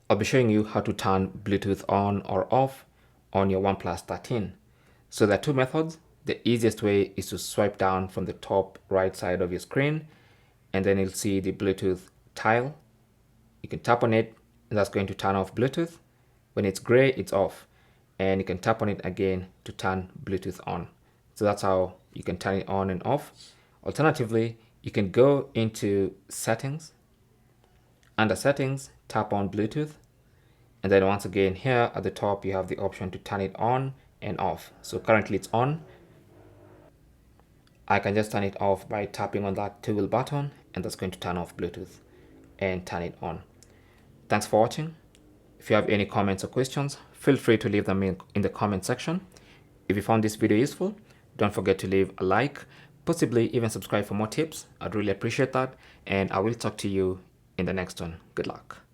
I'll be showing you how to turn Bluetooth on or off on your OnePlus 13. So there are two methods. The easiest way is to swipe down from the top right side of your screen, and then you'll see the Bluetooth tile. You can tap on it, and that's going to turn off Bluetooth. When it's gray, it's off. And you can tap on it again to turn Bluetooth on. So that's how you can turn it on and off. Alternatively, you can go into settings. Under settings, tap on Bluetooth. And then once again, here at the top, you have the option to turn it on and off. So currently it's on. I can just turn it off by tapping on that toggle button, and that's going to turn off Bluetooth and turn it on. Thanks for watching. If you have any comments or questions, feel free to leave them in the comment section. If you found this video useful, don't forget to leave a like, possibly even subscribe for more tips. I'd really appreciate that, and I will talk to you in the next one. Good luck.